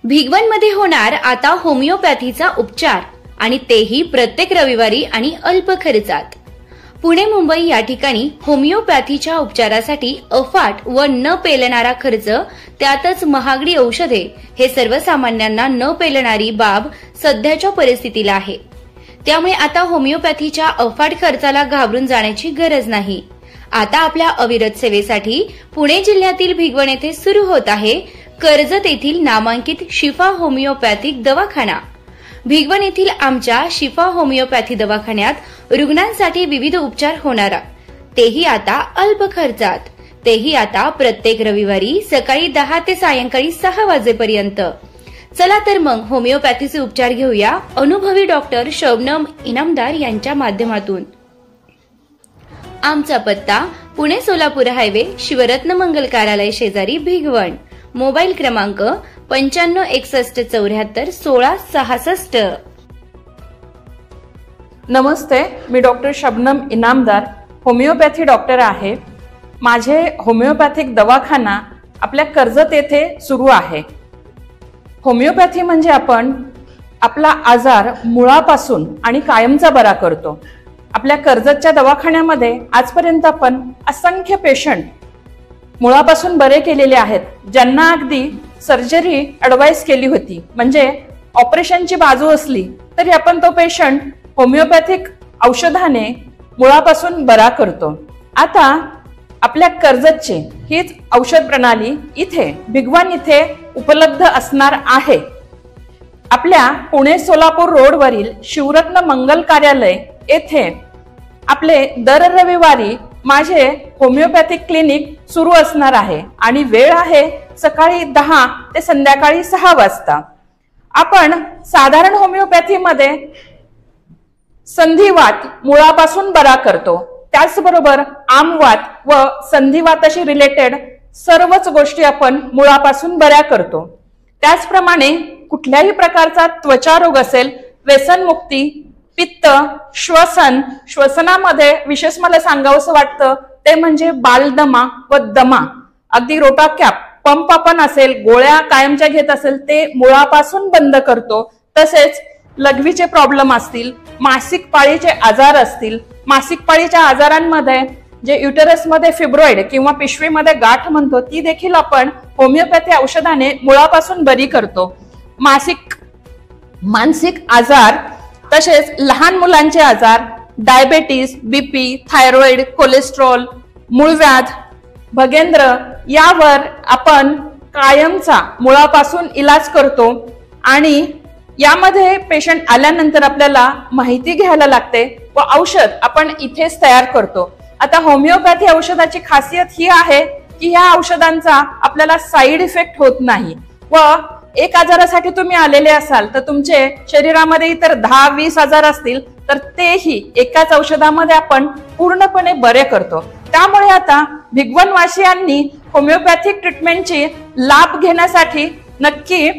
भिगवणमध्ये होणार आता होमिओपॅथीचा उपचार आणि तेही प्रत्येक रविवारी आणि अल्प खर्चात। पुणे मुंबई या ठिकाणी होमिओपॅथीच्या उपचारासाठी अफाट व न पेलणारा खर्च, त्यातच महागडी औषधे, हे सर्वसामान्यांना न पेलणारी बाब सध्याच्या परिस्थितीला आहे। त्यामुळे आता होमिओपॅथीच्या अफाट खर्चाला घाबरून जाण्याची गरज नाही। आता आपल्या अविरत सेवेसाठी पुणे जिल्ह्यातील भिगवण येथे सुरू होत आहे कर्जत येथील नामांकित शिफा होमिओपॅथिक दवाखाना। भिगवण येथील आमच्या शिफा होमिओपॅथी दवाखान्यात रुग्णांसाठी विविध उपचार होणार, तेही आता अल्प खर्चात, तेही आता प्रत्येक रविवारी सकाळी 10 ते सायंकाळी 6 वाजेपर्यंत। चला तर मग होमिओपॅथीचे उपचार घेऊया अनुभवी डॉक्टर शबनम इनामदार यांच्या माध्यमातून। आमचा पत्ता पुणे सोलापूर हायवे, शिवरत्न मंगल कार्यालय शेजारी, भिगवण। मोबाईल क्रमांक 9561741666। नमस्ते, मी doctor Shabnam Inamdar, homeopathy doctor आहे। माझे होमिओपॅथिक दवाखाना आपल्या कर्जत येथे सुरू आहे। होमिओपॅथी म्हणजे आपण आपला आजार मुळापासून आणि कायमचा बरा करतो। आपल्या कर्जतच्या दवाखान्यामध्ये आजपर्यंत आपण असंख्य पेशंट मुळापासून बरे केलेले आहेत, ज्यांना अगदी सर्जरी ॲडवाइस केली होती, म्हणजे ऑपरेशनची बाजू असली तरी आपण तो पेशंट होमिओपॅथिक औषधाने मुळापासून बरा करतो। आता आपल्या कर्जतची हीच औषध प्रणाली इथे भिगवण इथे उपलब्ध असणार आहे। आपल्या पुणे सोलापूर रोडवरील शिवरत्न मंगल कार्यालय येथे आपले दर रविवारी माझे होमिओपॅथिक क्लिनिक सुरू असणार आहे आणि वेळ आहे सकाळी 10 ते संध्याकाळी 6 वाजता। आपण साधारण होमिओपॅथीमध्ये संधिवात मुळापासून बरा करतो, त्याचबरोबर आमवात व संधिवाताशी रिलेटेड सर्वच गोष्टी आपण मुळापासून बऱ्या करतो। त्याचप्रमाणे कुठल्याही प्रकारचा त्वचा रोग असेल, व्यसनमुक्ती, पित्त, श्वसनामध्ये विशेष मला सांगावंसं वाटतं ते म्हणजे बालदमा व दमा, अगदी रोटाकॅप पंप आपण असेल, गोळ्या कायमच्या घेत असेल, ते मुळापासून बंद करतो। तसेच लघवीचे प्रॉब्लेम असतील, मासिक पाळीचे आजार असतील, मासिक पाळीच्या आजारांमध्ये जे युटेरसमध्ये फिब्रॉइड किंवा पिशवीमध्ये गाठ म्हणतो, ती देखील आपण होमिओपॅथी औषधाने मुळापासून बरी करतो। मानसिक आजार, तसेच लहान मुलांचे आजार, डायबेटीस, बीपी, थायरॉइड, कोलेस्ट्रॉल, मूळव्याध, भगेंद्र, यावर आपण कायमचा मुळापासून इलाज करतो। आणि यामध्ये पेशंट आल्यानंतर आपल्याला माहिती घ्यायला लागते व औषध आपण इथेच तयार करतो। आता होमिओपॅथी औषधाची खासियत ही आहे की ह्या औषधांचा आपल्याला साईड इफेक्ट होत नाही व एक आजारासाठी तुम्ही आलेले असाल तर तुमचे शरीरामध्ये इतर 10-20 आजार असतील तर तेही एकाच औषधामध्ये आपण पूर्णपणे बरे करतो। त्यामुळे आता भिगवणवासियांनी होमिओपॅथिक ट्रीटमेंटची लाभ घेण्यासाठी नक्की